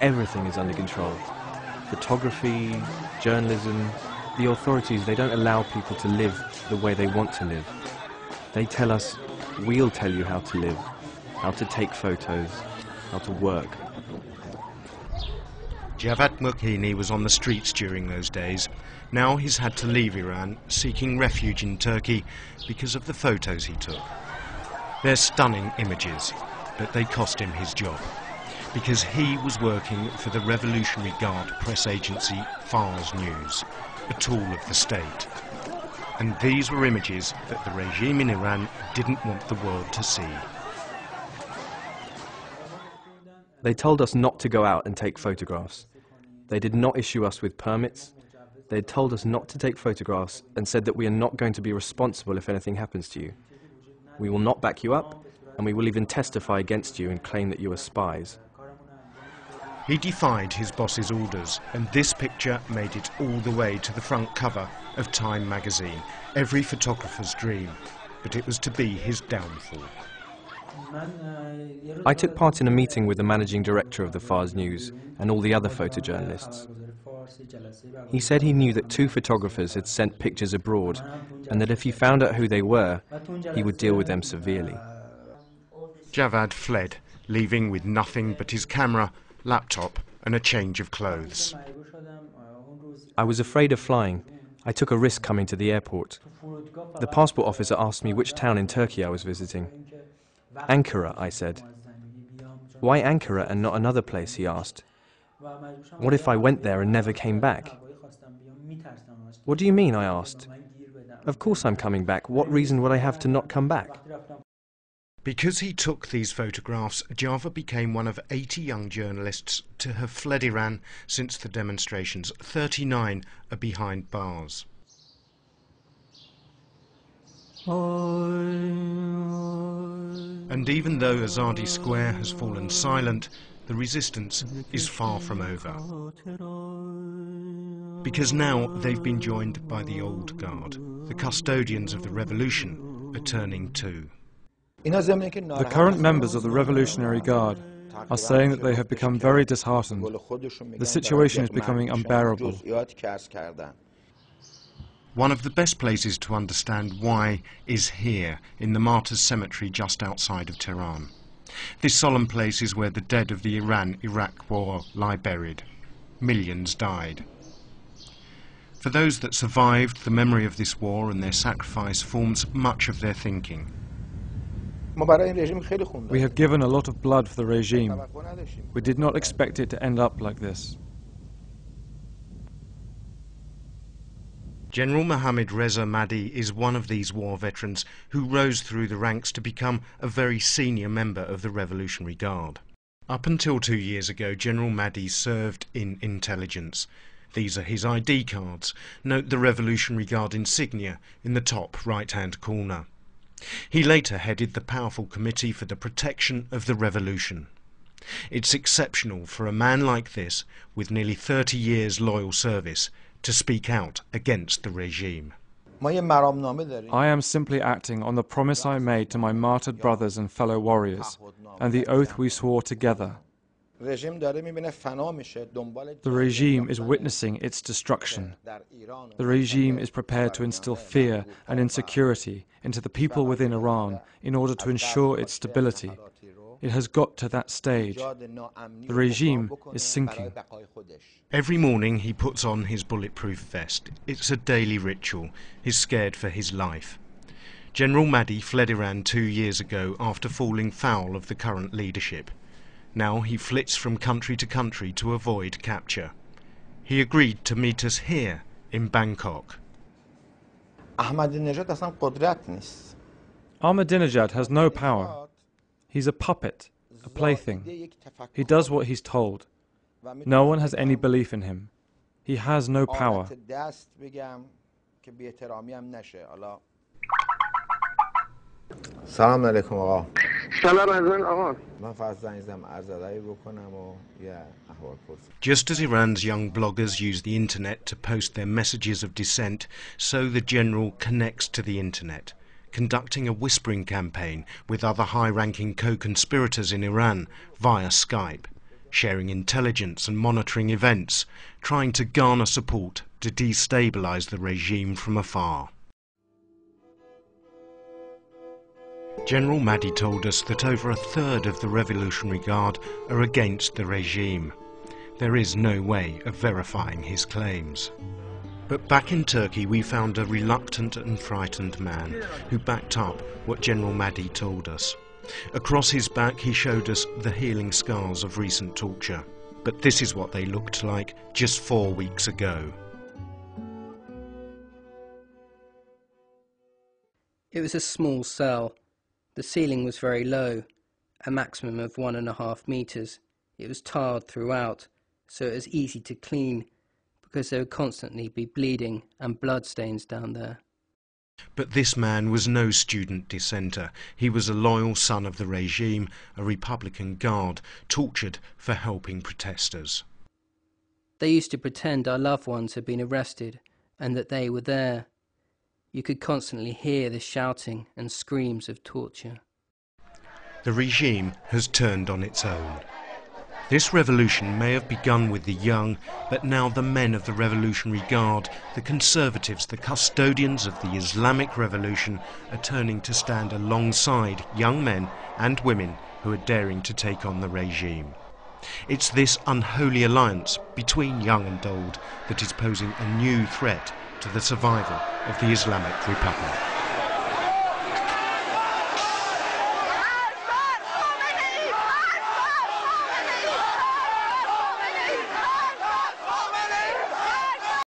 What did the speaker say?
everything is under control. Photography, journalism, the authorities, they don't allow people to live the way they want to live. They tell us, we'll tell you how to live, how to take photos, how to work. Javad Mukhini was on the streets during those days. Now he's had to leave Iran, seeking refuge in Turkey because of the photos he took. They're stunning images, but they cost him his job, because he was working for the Revolutionary Guard press agency Fars News, a tool of the state. And these were images that the regime in Iran didn't want the world to see. They told us not to go out and take photographs. They did not issue us with permits. They had told us not to take photographs and said that we are not going to be responsible if anything happens to you. We will not back you up, and we will even testify against you and claim that you are spies. He defied his boss's orders, and this picture made it all the way to the front cover of Time magazine, every photographer's dream. But it was to be his downfall. I took part in a meeting with the managing director of the Fars News and all the other photojournalists. He said he knew that 2 photographers had sent pictures abroad, and that if he found out who they were, he would deal with them severely. Javad fled, leaving with nothing but his camera, laptop and a change of clothes. I was afraid of flying. I took a risk coming to the airport. The passport officer asked me which town in Turkey I was visiting. Ankara, I said. Why Ankara and not another place, he asked. What if I went there and never came back? What do you mean, I asked. Of course I'm coming back. What reason would I have to not come back? Because he took these photographs, Java became one of 80 young journalists to have fled Iran since the demonstrations. 39 are behind bars. And even though Azadi Square has fallen silent, the resistance is far from over. Because now they've been joined by the old guard. The custodians of the revolution are turning too. The current members of the Revolutionary Guard are saying that they have become very disheartened. The situation is becoming unbearable. One of the best places to understand why is here, in the Martyrs' Cemetery just outside of Tehran. This solemn place is where the dead of the Iran-Iraq war lie buried. Millions died. For those that survived, the memory of this war and their sacrifice forms much of their thinking. We have given a lot of blood for the regime. We did not expect it to end up like this. General Mohammad Reza Mahdi is one of these war veterans who rose through the ranks to become a very senior member of the Revolutionary Guard. Up until 2 years ago, General Mahdi served in intelligence. These are his ID cards. Note the Revolutionary Guard insignia in the top right-hand corner. He later headed the powerful Committee for the Protection of the Revolution. It's exceptional for a man like this, with nearly 30 years loyal service, to speak out against the regime. I am simply acting on the promise I made to my martyred brothers and fellow warriors, and the oath we swore together. The regime is witnessing its destruction. The regime is prepared to instill fear and insecurity into the people within Iran in order to ensure its stability. It has got to that stage. The regime is sinking. Every morning he puts on his bulletproof vest. It's a daily ritual. He's scared for his life. General Mahdi fled Iran 2 years ago after falling foul of the current leadership. Now he flits from country to country to avoid capture. He agreed to meet us here in Bangkok. Ahmadinejad has no power. He's a puppet, a plaything. He does what he's told. No one has any belief in him. He has no power. سلام علیکم آقا. سلام ازن آقا. من فقط زنگ زدم عرضایی بکنم و یه احوال پرسیم. Just as Iran's young bloggers use the internet to post their messages of dissent, so the general connects to the internet, conducting a whispering campaign with other high-ranking co-conspirators in Iran via Skype, sharing intelligence and monitoring events, trying to garner support to destabilise the regime from afar. General Mahdi told us that over a third of the Revolutionary Guard are against the regime. There is no way of verifying his claims. But back in Turkey we found a reluctant and frightened man who backed up what General Mahdi told us. Across his back he showed us the healing scars of recent torture. But this is what they looked like just 4 weeks ago. It was a small cell. The ceiling was very low, a maximum of 1.5 meters. It was tarred throughout, so it was easy to clean, because there would constantly be bleeding and blood stains down there. But this man was no student dissenter. He was a loyal son of the regime, a Republican guard, tortured for helping protesters. They used to pretend our loved ones had been arrested and that they were there. You could constantly hear the shouting and screams of torture. The regime has turned on its own. This revolution may have begun with the young, but now the men of the Revolutionary Guard, the conservatives, the custodians of the Islamic Revolution, are turning to stand alongside young men and women who are daring to take on the regime. It's this unholy alliance between young and old that is posing a new threat to the survival of the Islamic Republic.